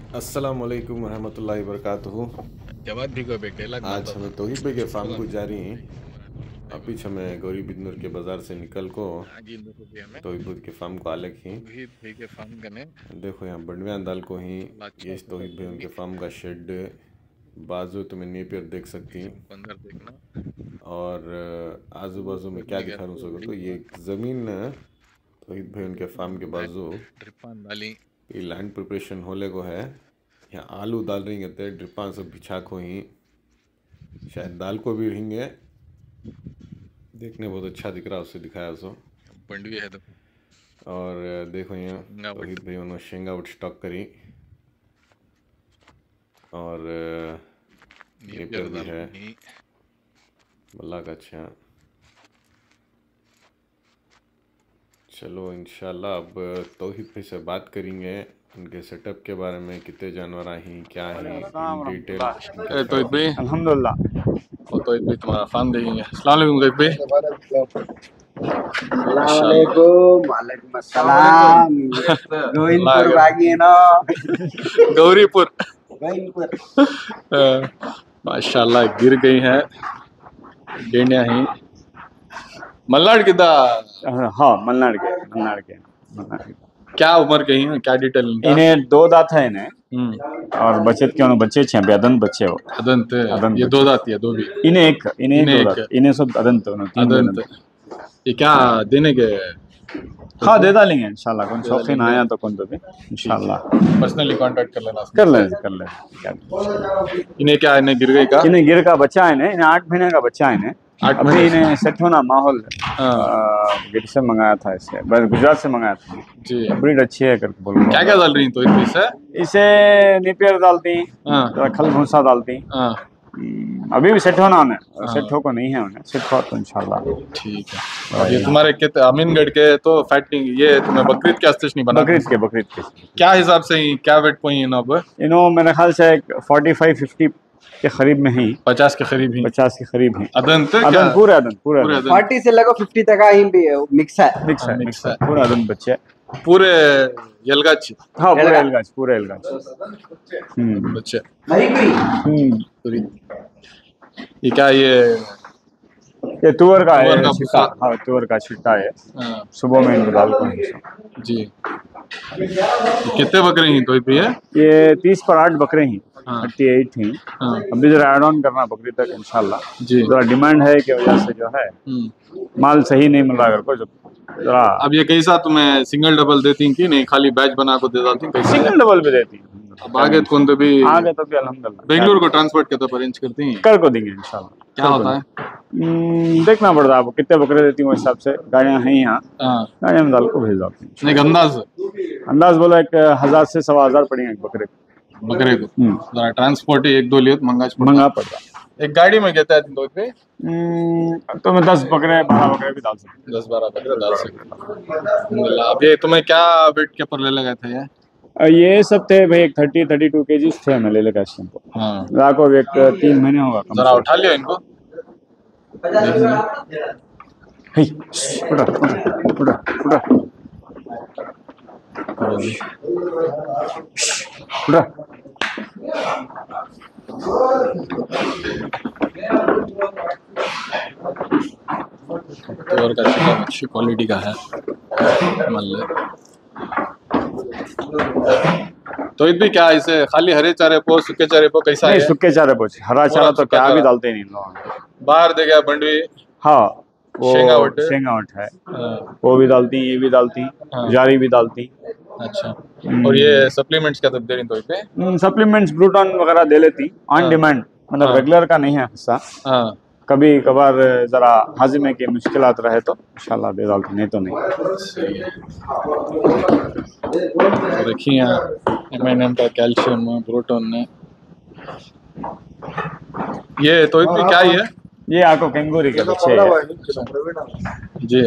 अस्सलाम वालेकुम रहमतुल्लाहि वबरकातुहू। जवाब भी को बेटे लग आज हमें तौहीद भाई के फार्म को जा रही हैं। अभी हमें गौरी बिदनूर के बाज़ार से निकल को आगे लोगों के हमें तौहीद भाई के फार्म को आलक ही तौहीद भाई के फार्म कने देखो यहाँ बंडवियाँ दाल को ही अच्छा ये तौहीद भाई उनके फार्म का शेड बाजू तुम्हें नेपियर देख सकती हैं। अंदर देखना और आजू बाजू में क्या दिखा रहा हूँ तो ये ज़मीन तौहीद भाई उनके फार्म के बाजू ड्रिपान डाली ये लैंड प्रिपरेशन होले को है। यहाँ आलू डाल रही है ड्रिपां सब बिछा को ही शायद दाल को भी रहेंगे। देखने बहुत अच्छा दिख रहा है उससे दिखाया उसको पंडवी है तो और देखो यहाँ तौहीद भाई उन्होंने शेंगावट स्टॉक करी और नेपियर भी है बल्ला का। अच्छा चलो इंशाल्लाह अब तौहीद भाई से बात करेंगे उनके सेटअप के बारे में, कितने जानवर हैं क्या है डिटेल। तौहीद भाई अल्हम्दुलिल्लाह। और तौहीद भाई तुम्हारा फार्म देखेंगे। अस्सलाम वालेकुम तौहीद वालेकुम अस्सलाम। गोविंदपुर बागी ना भाई गौरीपुर माशाल्लाह गिर गई हैं डेंडिया ही मल्नाड किदा। हाँ मलनाड के क्या उम्र के हैं क्या डिटेल इन्हें दो दांत है इन्हें और बचत के उन्हें बच्चे छे बेदंत बच्चे हो अदंत ये दो दांत है दो भी इन्हें दो दांत इन्हें सब अदंत अदंत ये क्या देने के हाँ दे डालेंगे इंशाल्लाह। कौन शौकीन आया तो कौन तो भी इंशाल्लाह पर्सनली कांटेक्ट कर लेना कर ले। इन्हें क्या इन्हें गिर गई का इन्हें गिर का बच्चा है इन्हें 8 महीने का बच्चा है इन्हें। अभी इन्हें सेट होना माहौल गिर से मंगाया था इसे बस गुजरात से मंगाया था जी। ब्रीड अच्छी है करके बोलो। क्या क्या डाल रही तो इसे नेपियर डालती खल भूसा डालती। अभी भी सेट होना उन्हें सेट हो को नहीं है उन्हें सेट हो तो इंशाल्लाह ठीक है। और ये तुम्हारे कितने अमीनगढ़ के तो फैटिंग ये तुम्हें बकरीद के आस्ते नहीं बना बकरीद के क्या हिसाब से ही क्या वेट पोई है अब इनो मेरे ख्याल से 45-50 के करीब में ही 50 के करीब ही 50 के करीब ही अदंत पूरा 40 से लगो 50 तक ही भी मिक्स है पूरा अदंत बच्चे पूरे यलगाच। हाँ पूरे एलगाच बच्चे ये क्या ये तुअर का है हाँ तुअर का छिट्टा है सुबह में इनको डाल को जी। कितने बकरे हैं तो ये 30 पर 8 बकरे हैं 38 हैं। अभी जरा ऐड ऑन करना बकरी तक इंशाल्लाह जी। जरा डिमांड है कि वजह से जो है माल सही नहीं मिल रहा है को जरा। अब ये कैसा तुम्हें सिंगल डबल देती कि नहीं खाली बैच बना को दे डालती सिंगल डबल भी देती अब आगे कौन तो भी अल्हम्दुलिल्लाह बेंगलुरु को ट्रांसपोर्ट के अरेंज करती हैं कर को देंगे इंशाल्लाह। क्या होता है देखना पड़ता है आपको कितने बकरे देती हूँ हिसाब से गाड़ियाँ हैं यहाँ गाड़ियाँ में डाल को भेज देती नहीं अंदाज बोला 1000 से 1500 पड़ेंगे बकरे को जरा ट्रांसपोर्ट ही 1-2 लिए महंगा पड़ता। एक गाड़ी में कहता है तो मैं 10 बकरे 12 बकरे भी डाल सकते 10-12 बकरे डाल सकते। अब ये तुम्हें क्या वेट के ऊपर ले लगा था ये सब थे भाई 30-32 केजीज थे मैं ले लगा इस को। राको एक 3 महीने होगा जरा उठा लिया इनको अच्छी क्वालिटी का है तो भी क्या इसे खाली हरे चारे पो सूखे चारे पो कैसा है? सूखे चारे पो हरा चारा तो क्या भी डालते नहीं लोग बाहर दे गया बंडवी हाँ वो शेंगावट है वो भी डालती ये भी डालती जारी भी डालती। अच्छा और ये सप्लीमेंट्स क्या दे रही तो सप्लीमेंट्स ब्रूटॉन वगैरह दे लेती ऑन डिमांड मतलब रेगुलर का नहीं है हिस्सा कभी कभार जरा हाजिमे की मुश्किलात रहे तो इंशाल्लाह दे डालती नहीं तो नहीं। तो देखिए एमएनएम का कैल्शियम प्रोटोन ने ये तो इतनी क्या है ये आपको कैंगूरी के बच्चे जी।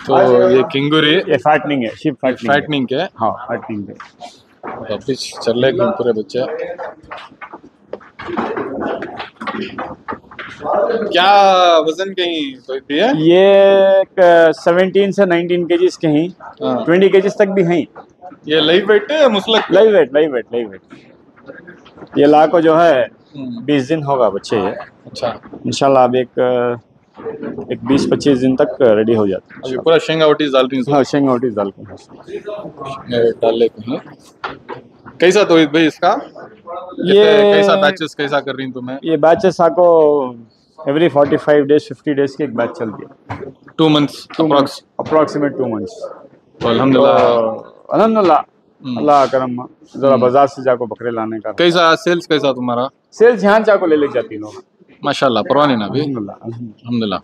तो ये किंगुरी ये फैटनिंग है शिप फैटनिंग के हाँ फैटनिंग के वापिस चल रहे पूरे बच्चे क्या वजन कहीं तो भी है? ये 17 से 19 केजीज के हैं, 20 केजीज तक भी हैं। ये लाइव वेट है मुसलक? Live wait. ये ला को जो है 20 दिन होगा बच्चे ये। अच्छा, इंशाल्लाह अब एक 20-25 दिन तक रेडी हो जाते हैं। अभी पूरा शेंगा ओटीज डाल रही हूँ। हाँ, शेंगा ओटीज डाल के डाल लेते हैं। कैसा तो भाई इसका ये कैसा बैचेस कैसा कर रही हूँ तुम्हें? ये बैचेस आपको एवरी 45 डेज 50 डेज की एक बैच चलती है। 2 मंथ्स अप्रॉक्सीमेट 2 मंथ्स। तो अल्हम्दुलिल्लाह अल्लाह करम। जरा बाजार से जाको बकरे लाने का। कैसा सेल्स कैसा तुम्हारा? सेल्स यहाँ जाको ले जाती लोग माशाल्लाह, पुरानी ना भी अल्हम्दुलिल्लाह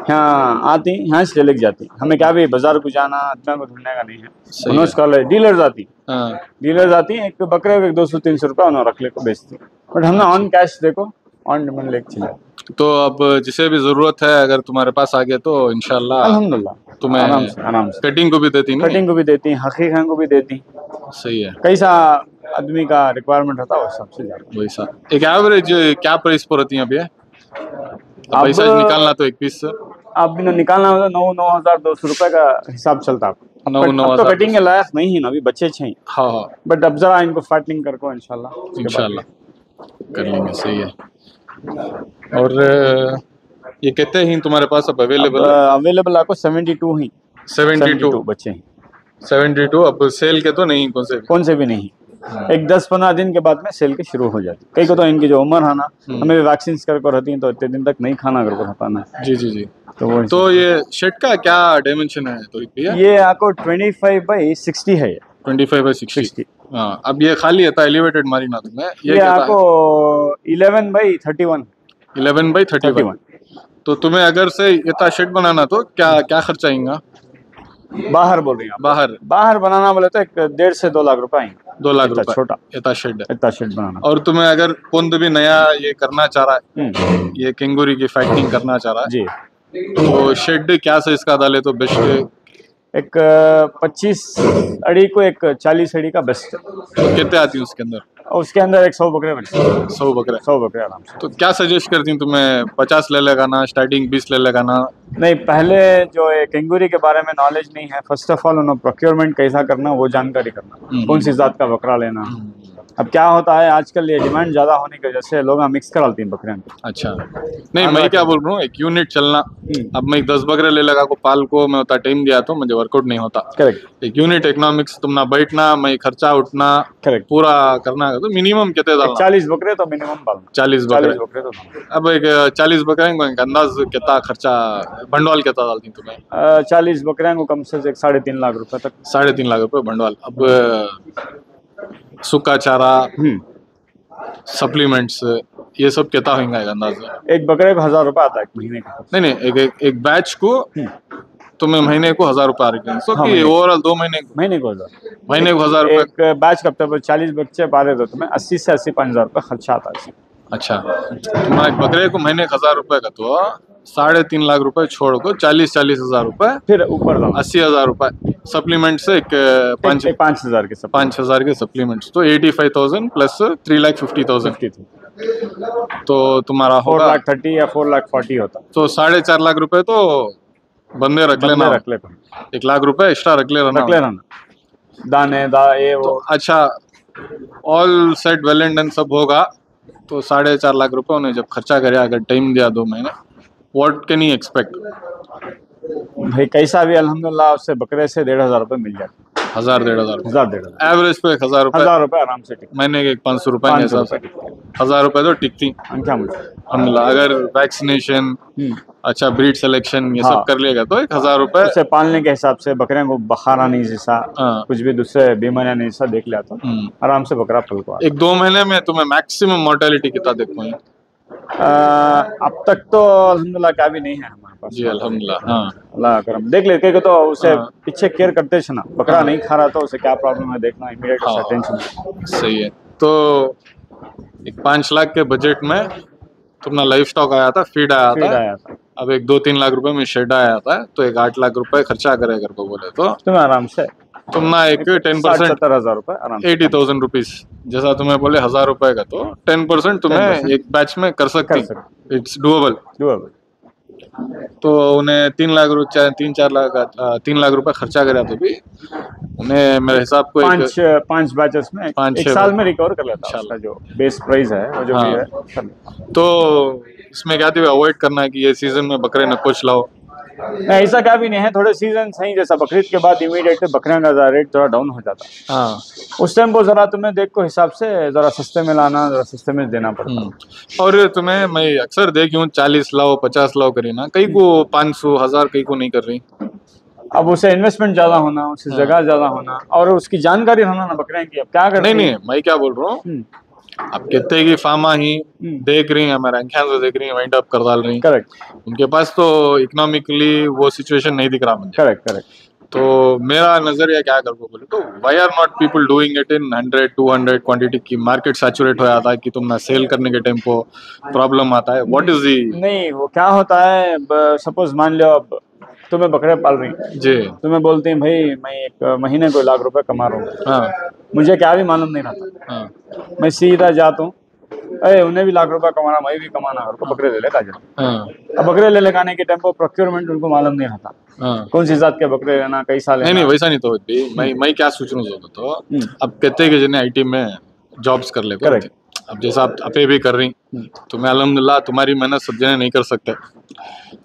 यहाँ आती, यहाँ से ले जाती। हमें क्या भी बाजार को जाना इतना को ढूंढने का नहीं है। डीलर्स आती हैं, एक बकरे को 200-300 रुपये उन्होंने रख ले को बेचती। बट हमने ऑन कैश देखो ऑन डिमांड लेके चला। तो अब जिसे भी जरूरत है अगर तुम्हारे पास आ गया तो इंशाल्लाह अल्हम्दुलिल्लाह तुम्हें आराम से कटिंग को भी देती, कटिंग को भी देती, हकीकत को भी देती। सही है। कैसा आदमी का रिक्वायरमेंट होता है उस हिसाब से जाता। वैसा एक एवरेज क्या प्राइस पर होती है अभी? पैसा निकालना तो एक पीस आप बिना निकालना हो तो 9,200 रुपए का हिसाब चलता है। अब तो कटिंग के लायक नहीं है ना, अभी बच्चे हैं। हाँ, बट अब जरा इनको फाइटिंग करको इंशाल्लाह कर लेंगे। सही है। और ये कहते हैं तुम्हारे पास अब अवेलेबल आपको 72 ही 72 बच्चे हैं। 72 अब सेल के तो नहीं, कौन से भी नहीं। एक 10-15 दिन के बाद में सेल के शुरू हो जाती। कई को तो इनकी जो उम्र है ना, हमें भी वैक्सीन करके रहती है तो इतने दिन तक नहीं खाना करके रहता ना। जी। तो ये शेड का क्या डायमेंशन है? तो ये आपको 25/60 है। 25/60। हाँ, अब ये खाली था एलिवेटेड मारी ना तुम्हें? ये आपको 11/31। 11/31। तो तुम्हें अगर से इतना शेड बनाना तो क्या खर्चा आएगा? बाहर बोल रही हैं? बाहर बनाना बोले तो 1.5 से 2 लाख रुपए। 2 लाख रुपए छोटा इतना शेड बनाना। और तुम्हें अगर कौन भी नया ये करना चाह रहा है, ये केंगुरी की फाइटिंग करना चाह रहा है जी, तो शेड क्या साइज का डाले तो बेस्ट है? एक 25 अड़ी को एक 40 अड़ी का बेस्ट। तो कितने आती है उसके अंदर? उसके अंदर 100 बकरे रखते हैं। 100 बकरे आराम से। तो क्या सजेस्ट करती हूँ तुम्हें? 50 ले लेगा ना, स्टार्टिंग 20 ले लेगा ना? नहीं, पहले जो है केंगुरी के बारे में नॉलेज नहीं है। फर्स्ट ऑफ ऑल उन्हें प्रोक्योरमेंट कैसा करना वो जानकारी करना, कौन सी जात का बकरा लेना। अब क्या होता है आजकल ये डिमांड ज्यादा होने की वजह से लोग मिक्स कराते हैं बकरे। अच्छा, नहीं मैं क्या बोल रहा हूँ, एक यूनिट चलना। अब मैं 10 बकरे ले लगा को पाल को मैं उतना टाइम दिया तो मुझे वर्कआउट नहीं होता। करेक्ट। एक यूनिट इकोनॉमिक्स तुम ना बैठना, मैं खर्चा उठना करेक्ट पूरा करना तो मिनिमम कितने डालना? 40 बकरे तो मिनिमम डालना। 40 बकरे तो अब एक 40 बकरे को एक अंदाज कितना खर्चा भंडवाल कितना डालती तुम्हें? 40 बकरे को कम से 3.5 लाख रुपए तक। 3.5 लाख रुपए भंडवाल। सूखा चारा, सप्लीमेंट्स, ये सब कितना होगा अंदाजा? एक बकरे को 1000 रुपए आता है महीने का। नहीं, एक बैच को तुम्हें महीने को 1000 रुपए आ रही है। कि ओवरऑल 2 महीने को 1000 रुपए। एक बैच कब तक 40 बच्चे पाले तो तुम्हें 80 से 85 हजार रुपए खर्चा आता है। अच्छा, तुम्हारा एक बकरे को महीने 1000 रुपए का तो 3.5 लाख रुपए छोड़ को 40 हजार रुपए, फिर ऊपर 80 हजार रुपए सप्लीमेंट से 5,000 के सप्लीमेंट्स तो 85,000 प्लस 3,50,000 तो तुम्हारा होगा 4,30,000 या 4,40,000 होता। तो 4.5 लाख रुपए तो बंदे रख लेना। 1 लाख रुपए एक्स्ट्रा रख लेना दाने ये वो। तो अच्छा, all set well and done सब होगा तो 4.5 लाख रुपए उन्हें जब खर्चा करे, अगर टाइम दिया 2 महीने, व्हाट कैन यू एक्सपेक्ट? भाई कैसा भी अल्हम्दुलिल्लाह उससे बकरे से 1,500 रुपए मिल जाते। 1,000 एवरेज पे 1,000 रुपए आराम से महीने के 500 रुपए के हिसाब से 1,000 रुपए तो टिकती अल्हम्दुलिल्लाह। अगर वैक्सीनेशन, अच्छा ब्रीड सिलेक्शन ये सब कर लेगा तो 1,000 रुपए उसे पालने के हिसाब से बकरे को बुखार आने जैसा कुछ भी दूसरे बीमारियां नहीं जैसा देख लिया तो आराम से बकरा पल को 1-2 महीने में तुम्हें मैक्सिमम मोर्टेलिटी कितना देखो? अब तक तो अल्हम्दुलिल्लाह क्या भी नहीं है हमारे पास जी, अल्हम्दुलिल्लाह। अल्लाह करम देख लेते तो उसे पीछे केयर करते थे ना, बकरा नहीं खा रहा तो उसे क्या प्रॉब्लम है देखना इमीडिएट टेंशन। सही है। तो एक 5 लाख के बजट में तुम्हारा लाइफ स्टॉक आया था, फीड आया था। अब एक 2-3 लाख रुपए में शेड आया था तो एक 8 लाख रुपए खर्चा करे कर को बोले तो तुम्हें आराम से तुम ना एक 10% 70,000 रुपए आराम से 80,000 रुपीज, जैसा तुम्हें बोले 1,000 रुपए का, तो 10% तुम्हें 10% एक बैच में कर सकती, इट्स डूएबल। doable। तो उन्हें 3 लाख रुपए खर्चा करा तो भी उन्हें मेरे हिसाब को पांच बैचेस में एक 5-6 साल में रिकवर कर लेता है। उसका जो बेस प्राइस है वो जो भी है कर लेता। तो इसमें क्या थी, अवॉइड करना है कि ये सीजन में बकरे न कुछ लाओ। नहीं, ऐसा क्या भी नहीं है, थोड़े सीजन सही, जैसा बकरीद के बाद इमीडिएट बकरियों का रेट थोड़ा डाउन हो जाता है। हाँ, उस टाइम को जरा तुम्हें देख को हिसाब से जरा सस्ते में लाना, जरा सस्ते में देना पड़ता। और तुम्हें मैं अक्सर देखी हूँ 40 लाओ 50 लाओ करी ना, कई को 500 1000 कई को नहीं कर रही। अब उसे इन्वेस्टमेंट ज्यादा होना, उससे जगह ज्यादा होना और उसकी जानकारी होना ना बकरियां की। अब क्या करते नहीं, मैं क्या बोल रहा हूँ, अब कितने की फार्मा ही देख रही है, हमारे आंखें से देख रही है, वाइंड अप कर डाल रही। करेक्ट, उनके पास तो इकोनॉमिकली वो सिचुएशन नहीं दिख रहा मुझे। करेक्ट। तो मेरा नजरिया क्या कर बोले तो, why are not people doing it in 100-200 quantity की? मार्केट सैचुरेट हो जाता है कि तुम ना सेल करने के टाइम को प्रॉब्लम आता है। What is the? नहीं, वो क्या होता है, सपोज मान लो अब तुम्हें बकरे पाल रही जी, तुम्हें बोलते हैं भाई मैं एक महीने को 1 लाख रुपए कमा रहा हूँ। हाँ, मुझे क्या भी मालूम नहीं रहता, हाँ, मैं सीधा जाता हूँ, अरे उन्हें भी 1 लाख रुपए कमाना, मैं भी कमाना, और बकरे ले लेगा जाता। हाँ, अब बकरे ले लगाने के टाइम पर प्रोक्योरमेंट उनको मालूम नहीं रहता, हाँ। कौन सी जात के बकरे लेना, कैसा लेना। नहीं, वैसा नहीं तो भी मैं क्या सोच रहा हूँ तो अब कहते हैं कि जिन्हें आईटी में जॉब्स कर ले, Correct। अब जैसा आप अपे भी कर रही, तो मैं अल्हम्दुलिल्लाह तुम्हारी मेहनत सब जने नहीं कर सकते,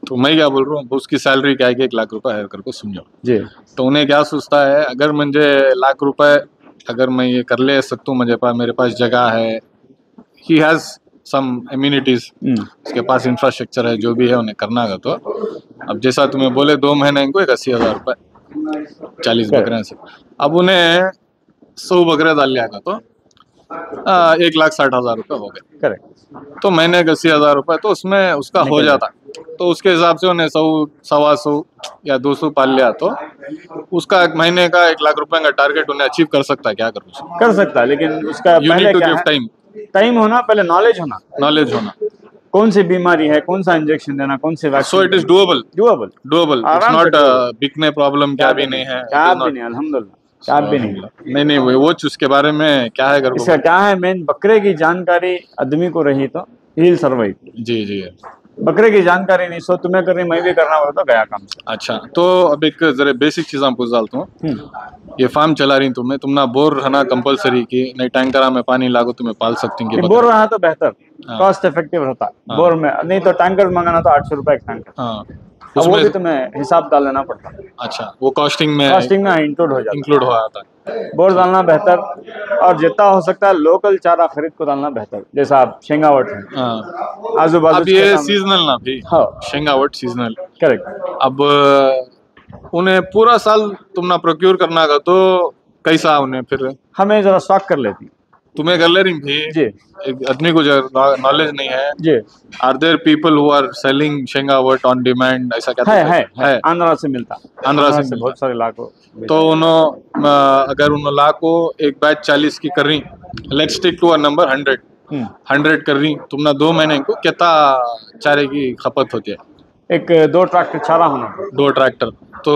तो मैं क्या बोल रहा हूँ, उसकी सैलरी क्या है कि 1 लाख रुपए हायर करके समझो जी। तो उन्हें क्या सोचता है, अगर मुझे 1 लाख रुपए अगर मैं ये कर ले सकता हूँ, मेरे पास जगह है, ही हैज सम एम्यूनिटीज, उसके पास इंफ्रास्ट्रक्चर है, जो भी है उन्हें करना है। तो अब जैसा तुम्हें बोले 2 महीने इनको 80,000 रुपए 40 बकरे से, अब उन्हें 100 बकरे डाल लिया तो 1,60,000 रुपए हो गए। करेक्ट। तो महीने का 80,000 रुपए तो उसमें उसका हो जाता, तो उसके हिसाब से उन्हें 100 125 या 200 पाल लिया तो उसका एक महीने का 1 लाख रुपए का टारगेट उन्हें अचीव कर सकता है। क्या कर सकता है, लेकिन उसका यू पहले नीड टू क्या गिव है, टाइम होना, पहले नॉलेज होना, कौन सी बीमारी है, कौन सा इंजेक्शन देना, कौन से vaccine. So it is doable, it's आराम नॉट से बिकने प्रॉब्लम क्या भी नहीं है, क्या भी नहीं, अल्हम्दुलिल्लाह क्या भी नहीं। नहीं वो उसके बारे में क्या है, इसका क्या है, मेन बकरे की जानकारी आदमी को रही तो ही विल सर्वाइव। जी, बकरे की जानकारी नहीं, सो तुम्हें करनी मैं भी करना होगा तो गया काम। अच्छा, तो अब एक जरा बेसिक चीज पूछ डालता हूँ, ये फार्म चला रही तुम ना बोर रहना कंपलसरी की नहीं, टैंकर में पानी लागो तुम्हें पाल सकती हैं? बोर रहा तो बेहतर, कॉस्ट इफेक्टिव रहता है बोर में, नहीं तो टैंकर मंगाना तो 800 रुपए एक टैंकर। हाँ, अब वो भी तुम्हें हिसाब डाल लेना पड़ता है। अच्छा, वो कॉस्टिंग में इंक्लूड हो जाता है। बोर डालना बेहतर, और जितना हो सकता है लोकल चारा खरीद को डालना बेहतर, जैसा आप शेंगावट है, आजू बाजू। अब ये सीजनल ना भी, हाँ, शेंगावट सीजनल। करेक्ट। अब उन्हें पूरा साल तुम ना प्रोक्योर करना का तो कैसा उन्हें फिर हमें जरा स्टॉक कर लेती, तुम्हें कर ले रही थी जी। एक आदमी को नॉलेज नहीं है जी। Are there people who are selling शेंगावट ऑन डिमांड? ऐसा क्या है आंध्रा से मिलता, आंध्रा से बहुत सारे लाखों। तो उन्होंने अगर उन लाखों एक बैच 40 की कर रही, let's take to a number 100 कर रही, तुम ना 2 महीने को कितना चारे की खपत होती है? एक 2 ट्रैक्टर चारा होना, 2 ट्रैक्टर, तो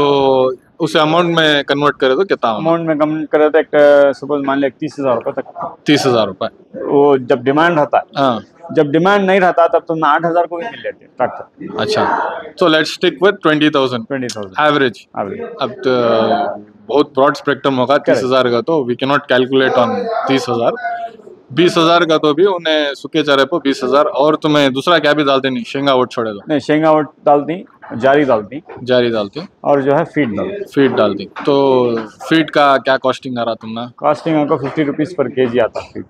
उसे अमाउंट में कन्वर्ट करे तो कितना? अमाउंट में कन्वर्ट करे तो एक सपोज मान लिया 30,000 रुपए तक। 30,000 रुपए वो जब डिमांड रहता है, हाँ, जब डिमांड नहीं रहता तब तो 8,000 को भी मिल लेते ट्रैक्टर। अच्छा, तो लेट्स स्टिक विद 20,000 एवरेज। अब तो बहुत ब्रॉड स्पेक्ट्रम होगा 30,000 का, तो we can not calculate on 30,000। 20,000 का तो भी उन्हें सूखे चारे पर 20,000, और तुम्हें दूसरा क्या भी डालते नहीं? शेंगावट छोड़े तो नहीं, शेंगावट डालती, जारी डालती, और जो है फीड डालती। तो फीड का क्या कॉस्टिंग आ रहा तुमने? कॉस्टिंग आपको 50 रुपीज पर केजी आता फीड।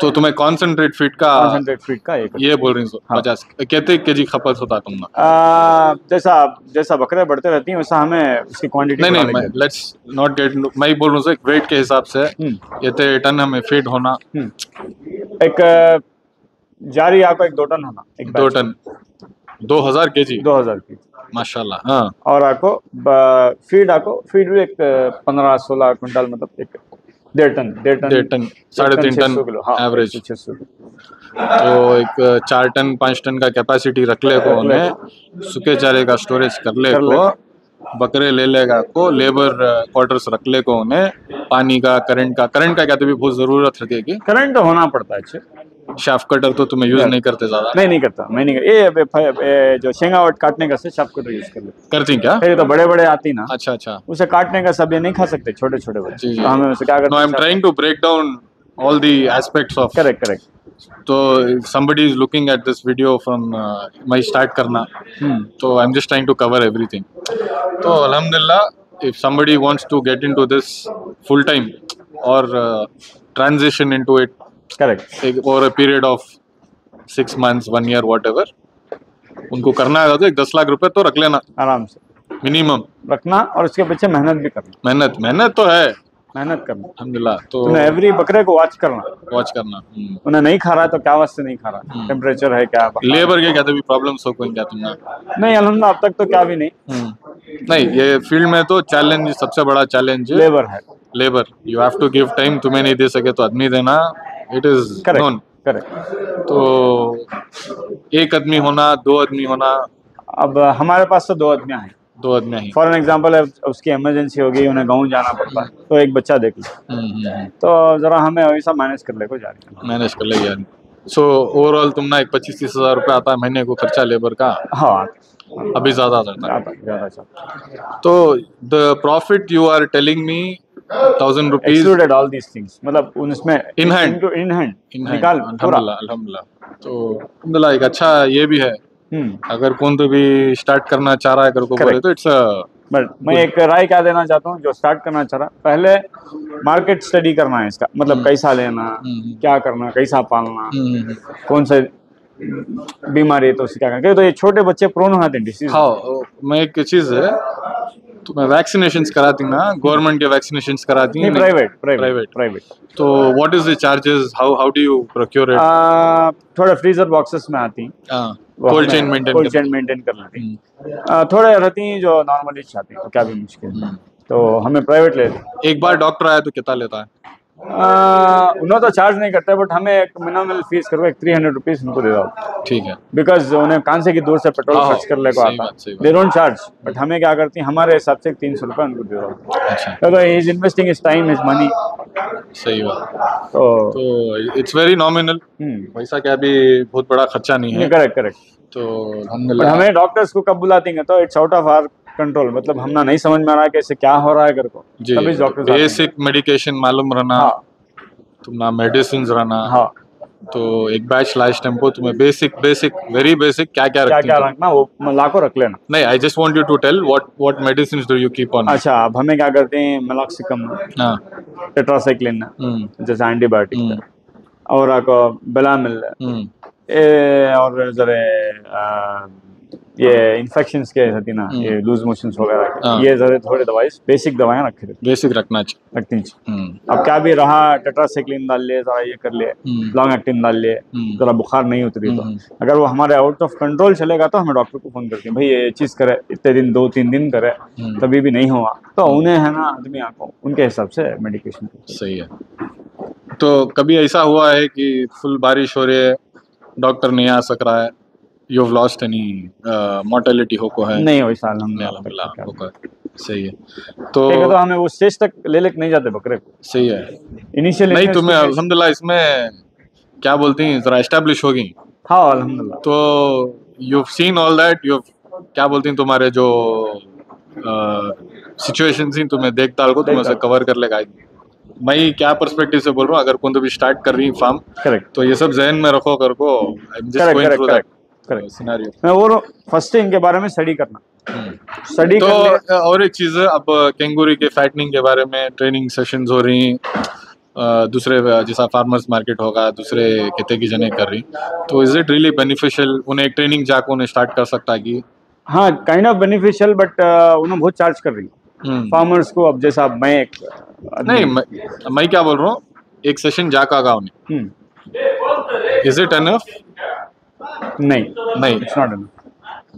तो तुम्हें कॉन्सेंट्रेट फीड का एक ये बोल रही हूँ 50 कहते केजी खपत होता तुमने? जैसा बकरे बढ़ते रहती हैं वैसा हमें उसकी क्वांटिटी नहीं, लेट्स नॉट गेट, मैं बोल रहा हूँ एक वेट के हिसाब से ये टन हमें फीड होना, एक जारी आपको 2 टन होना, 2 टन 2,000 केजी, 2,000 की माशाल्लाह। हाँ, और आपको फीड भी एक 15-16 क्विंटल, मतलब एक 1.5 टन 3.5 टन एवरेज। तो एक 4 टन 5 टन का कैपेसिटी रख ले को उन्हें सूखे चारे का स्टोरेज कर ले को, बकरे ले लेगा को लेबर क्वार्टर्स रख ले को उन्हें पानी का करंट का क्या तो भी बहुत जरूरत रहती है कि करंट तो होना पड़ता है अच्छे। शाफ्ट कटर तो तुम्हें यूज नहीं करते ज्यादा? नहीं करता, मैं नहीं कर, ये जो शेंगावट काटने का से शाफ्ट कटर यूज कर लेते करती क्या? ये तो बड़े बड़े आती ना, अच्छा उसे काटने का सब ये नहीं खा सकते छोटे छोटे बच्चे, तो हमें उसे क्या करते हैं? I am trying to break down all the aspects of. Correct. तो somebody is looking at this video from my start करना, तो I'm just trying to cover everything. तो अल्हम्दुलिल्लाह if somebody wants to get into this full time or transition into it over a period of 6 months 1 year whatever, उनको करना है तो 10 लाख रुपए तो रख लेना आराम से, मिनिमम रखना, और उसके पीछे मेहनत भी करना। मेहनत तो है, मेहनत करना अल्हम्दुलिल्लाह। तो एवरी बकरे को वॉच करना। उन्हें नहीं खा रहा है तो क्या वास्ते नहीं खा रहा, टेम्परेचर है क्या, लेबर के क्या तो भी प्रॉब्लम्स हो कोई क्या तुमने? नहीं अल्हम्दुलिल्लाह अब तक तो क्या भी नहीं। नहीं, ये फील्ड में तो चैलेंज, सबसे बड़ा चैलेंज लेबर है। Labour, you have to give time, तुम्हें नहीं दे सके तो आदमी देना, इट इज नोन। करेक्ट। तो एक आदमी होना, 2 आदमी होना? अब हमारे पास तो 2 आदमियां हैं। 2 आदमी ही। फॉर एग्जाम्पल उसकी इमरजेंसी हो गई, उन्हें गाँव जाना पड़ता है, तो एक बच्चा देख लो, तो जरा हमें वैसा मैनेज कर ले को मैनेज कर ले यार। सो ओवरऑल तुमने 25-30 हजार रुपये आता है महीने को खर्चा लेबर का? हाँ, अभी ज्यादा आता है। ज्यादा। तो the profit you are telling me 1000 rupees excluded all these things, मतलब उसमें इन हैंड निकाल पूरा। अल्हम्दुलिल्लाह। तो अल्हम्दुलिल्लाह एक अच्छा ये भी है, अगर कौन तो भी स्टार्ट करना चाह रहा है अगर को बोले तो इट्स बट मैं एक राय क्या देना चाहता हूँ, जो स्टार्ट करना चाह रहा, पहले मार्केट स्टडी करना है इसका, मतलब कैसा लेना, क्या करना, कैसा पालना, कौन से बीमारी है तो उससे क्या करना, तो ये छोटे बच्चे प्रोन होते हैं डिसीज। हाँ, मैं एक चीज है, तो मैं वैक्सीनेशंस कराती ना, गवर्नमेंट के वैक्सीनेशंस कराती हैं? प्राइवेट। तो what is the charges, how do you procure it? थोड़े फ्रीजर बॉक्सेस में आती हैं, कोल्ड चेन मेंटेन कर लेती हैं, थोड़े रहती हैं जो नॉर्मली चाहती हैं, तो क्या भी मुश्किल है, तो हमें प्राइवेट ले। एक बार डॉक्टर आया तो कितना लेता है? उन्हें तो चार्ज नहीं करते, बट हमें एक मिनिमल फीस करो, एक 300 रुपीज उनको दे दो। ठीक है, बिकॉज उन्हें कहाँ से की दूर से पेट्रोल खर्च कर ले को आता, दे डोंट चार्ज, बट हमें क्या करती हैं, हमारे हिसाब से 300 रुपये उनको दे दो। अच्छा, तो is investing is time is money. सही बात। तो इट्स वेरी नॉमिनल, पैसा क्या भी बहुत बड़ा खर्चा नहीं है। करेक्ट। तो हमें डॉक्टर्स को कब बुलाते हैं तो it's out of our control, मतलब हमना नहीं समझ में आ रहा है कैसे क्या हो रहा है घर को, तभी डॉक्टर बेसिक मेडिकेशन मालूम रहना, तुम्हारा मेडिसिन रहना। हाँ, तो एक बैच लास्ट टाइम को तुम्हें बेसिक वेरी बेसिक क्या रखना वो लाखों रख लेना। नहीं, I just want you to tell what medicine do you keep on? अच्छा, अब हमें क्या करते हैं, मेलॉक्सिकम, टेट्रासाइक्लिन जैसे एंटीबायोटिक, और आपको बेलामिल, और जरे ये इन्फेक्शंस के होती ना, ये लूज मोशंस वगैरह, ये जरे थोड़ी दवाई, बेसिक दवाइयाँ बेसिक रखनी चाहिए। अब क्या भी रहा, टेट्रासाइक्लिन डाल लिए, जरा ये कर लिए, लॉन्ग एक्टिन डाल लिए, जरा बुखार नहीं उतरी तो अगर वो हमारे आउट ऑफ कंट्रोल चलेगा तो हमें डॉक्टर को फोन करके भाई ये चीज़ करे, इतने दिन 2-3 दिन करे, तभी भी नहीं हुआ तो उन्हें है ना आदमी आपको उनके हिसाब से मेडिकेशन। सही है। तो कभी ऐसा हुआ है कि फुल बारिश हो रही है, डॉक्टर नहीं आ सक रहा है, you have lost any mortality हो को है? नहीं वैसा अल्हम्दुलिल्लाह होगा। सही है। तो हमें वो स्टेज तक ले नहीं जाते बकरे को। सही है। इनिशियली नहीं, तुम्हें अल्हम्दुलिल्लाह इसमें क्या बोलती हैं जरा एस्टेब्लिश होगी। हाँ अल्हम्दुलिल्लाह। तो you have seen all that, you क्या बोलती हैं तुम्हारे जो सिचुएशंस थी, तुम्हें देखभाल को तुम्हें से कवर कर लेगा। मैं क्या पर्सपेक्टिव से बोल रहा हूँ, अगर कौन तो भी स्टार्ट कर रही फार्म, तो ये सब जहन में रखो कर को, मैं वो फर्स्ट इनके बारे में स्टडी करना, स्टडी तो और एक चीज है, अब कैंगूरी के फैटनिंग के बारे में ट्रेनिंग सेशंस हो रही, दूसरे जैसा फार्मर्स मार्केट होगा, दूसरे खेती की जने कर रही, तो इज इट रियली बेनिफिशियल? उन्हें एक ट्रेनिंग जाकर उन्हें स्टार्ट कर सकता है कि हाँ, काइंड ऑफ बेनिफिशियल, बट उन्हें बहुत चार्ज कर रही फार्मर्स को। अब जैसा मैं एक नहीं, मैं क्या बोल रहा हूँ, एक सेशन जाका गाँव ने, इज इट एनफ? नहीं, इट्स नॉट एनफ,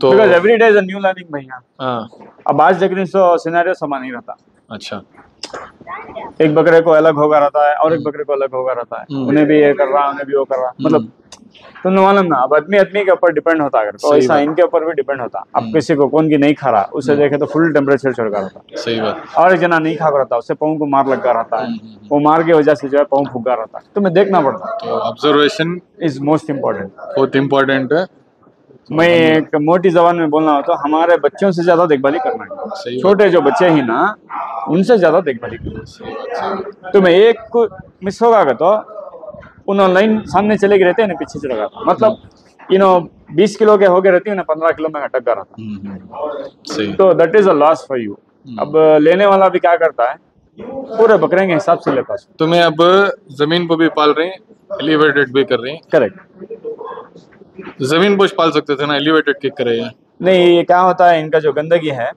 तो because every day is a new learning भैया। अब आज देखने से सिनेरियो समान नहीं रहता। अच्छा, एक बकरे को अलग होगा रहता है और एक बकरे को अलग होगा रहता है, उन्हें भी ये कर रहा, उन्हें भी वो कर रहा, मतलब तुमने मालूम ना, अब आदमी आदमी के ऊपर डिपेंड होता है, तो ऐसा इनके ऊपर भी डिपेंड होता। अब किसी को कौन की नहीं खा रहा, उसे देखे तो फुल टेम्परेचर चढ़ रहता। सही बात। और एक जना नहीं खा रहता, उससे पाँव को मार लगा रहता है, वो मार की वजह से जो है पाँव फूका रहता है। तुम्हें देखना पड़ता। तो ऑब्जर्वेशन इज मोस्ट इम्पोर्टेंट, बहुत इम्पोर्टेंट है। मैं एक मोटी जबान में बोलना हो तो हमारे बच्चों से ज्यादा देखभाली करना है। छोटे जो बच्चे ही ना, उनसे ज्यादा देखभाली करना। तुम्हें एक मिस होगा तो उन्होंने लाइन सामने चले गए रहते हैं ना, पीछे चला गया, मतलब 20 किलो के हो गए रहती है ना, 15 किलो में अटक गया रहता। तो that is a loss for you. अब लेने वाला भी क्या करता है, पूरे बकरे के हिसाब से लेता है। तुम्हें अब जमीन पर भी पाल रहे हैं, एलिवेटेड भी कर रहे हैं। करेक्ट। जमीन पर पाल सकते थे ना, एलिवेटेड किक करे हैं। नहीं, ये क्या होता है, इनका जो गंदगी है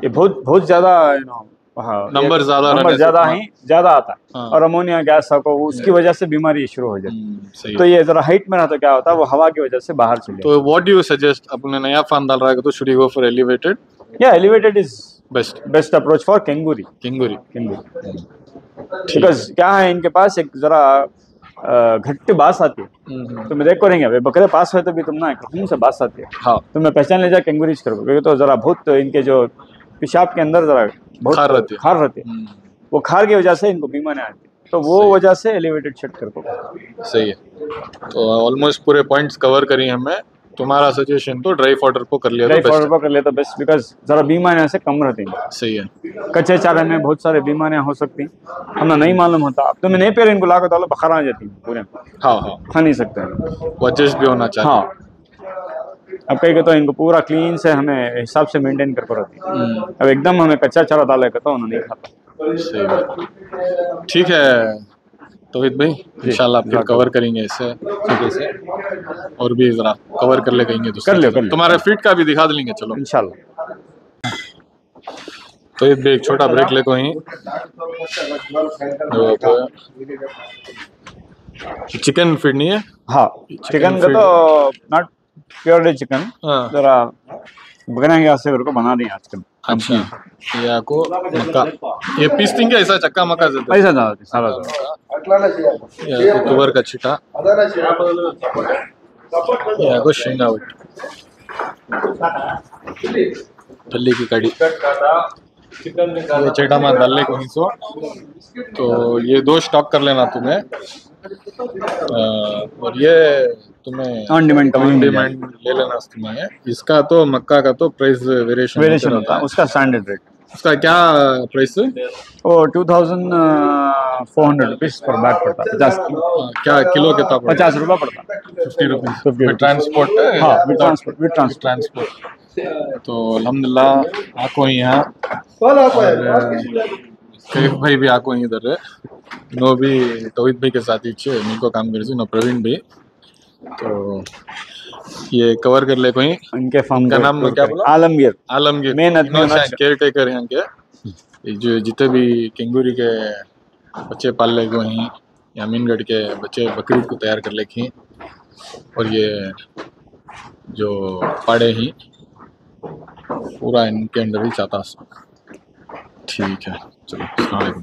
ये बहुत ज्यादा नंबर ज्यादा आता है। और अमोनिया गैस को उसकी वजह से बीमारी शुरू हो जाती है। तो ये जरा हाइट में रहा तो क्या होता है, वो हवा की वजह से बाहर चले। तो व्हाट डू यू सजेस्ट, अपने नया फार्म डाल रहा है तो should you go for elevated? या elevated is best approach for Kengeri. Because क्या है, इनके पास एक जरा घट्ट बास आती है। तो मैं देख करेंगे वे बकरे पास हुए तो भी तुम ना खून से बास आती है। हाँ, तो मैं पहचान ले जाए केंगुरीज करो, क्योंकि तो जरा बहुत इनके जो पेशाब के अंदर जरा बहुत खार रहते हैं। वो खार की वजह से इनको बीमारियां आती है, तो वो वजह से एलिवेटेड शेड कर दो। सही है। तो ऑलमोस्ट पूरे पॉइंट्स कवर करी हमने। तुम्हारा सजेशन तो ड्राई फॉडर को कर लिया, तो बेस्ट, बिकॉज जरा बीमारियां से कम रहती हैं। सही है। कच्चे चारे में बहुत सारे बीमारियां हो सकती हैं, हमें नहीं मालूम होता। अब तुम्हें नहीं पेड़ इनको ला कर डालो, बखार आ जाती है पूरे। हाँ, खा नहीं सकते, वो एडजस्ट भी होना चाहिए। हाँ, अब कहीं तो इनको पूरा क्लीन से हमें हिसाब से मेंटेन कर रहती है। अब एकदम हमें कच्चा चारा डालेगा तो उन्हें नहीं खाता। सही बात। ठीक है तौहीद भाई, इंशाल्लाह फिर कवर करेंगे इसे ठीक से, और भी जरा कवर कर ले कहेंगे तो कर लो। तुम्हारे फीट का भी दिखा देंगे। चलो इंशाल्लाह। तो एक छोटा ब्रेक ले को ही। चिकन फीड नहीं है? हाँ, चिकन का तो नॉट प्योरली चिकन, जरा बकरा के आसे को बना रही आजकल। अच्छा, ये आपको मक्का ये पीसती क्या ऐसा चक्का मक्का ऐसा सारा ये तुवर का छिटा, ये आपको शेंगावट, फल्ली की कड़ी, ये चेटा मार डालने को ही सो। तो ये 2 स्टॉक कर लेना तुम्हें, और ये तुम्हें ऑन डिमांड ले लेना तुम्हें। इसका तो मक्का का तो प्राइस वेरिएशन होता है, उसका स्टैंडर्ड रेट। उसका क्या प्राइस? वो 2400 रुपीज पर बैग पड़ता है। 50 क्या किलो कितना? 50 रुपये पड़ता है। 50 रुपीज ट्रांसपोर्ट। हाँ, विद ट्रांसपोर्ट। तो अल्हम्दुलिल्लाह आको यहाँ भाई भी आको इधर है, नो भी तौहीद भाई के साथ ही इनको काम कर नो प्रवीण भाई। तो ये कवर कर ले कोई। इनके फार्म का नाम क्या बोला? आलमगीर मेन केयर टेकर यहाँ के, जो जितने भी केंगुरी के बच्चे पाल ले गए हैं, यामीनगढ़ के बच्चे बकरीद को तैयार कर लेके, और ये जो पाड़े ही पूरा इनके अंदर ही चाहता। ठीक है, चलो अस्सलाम वालेकुम।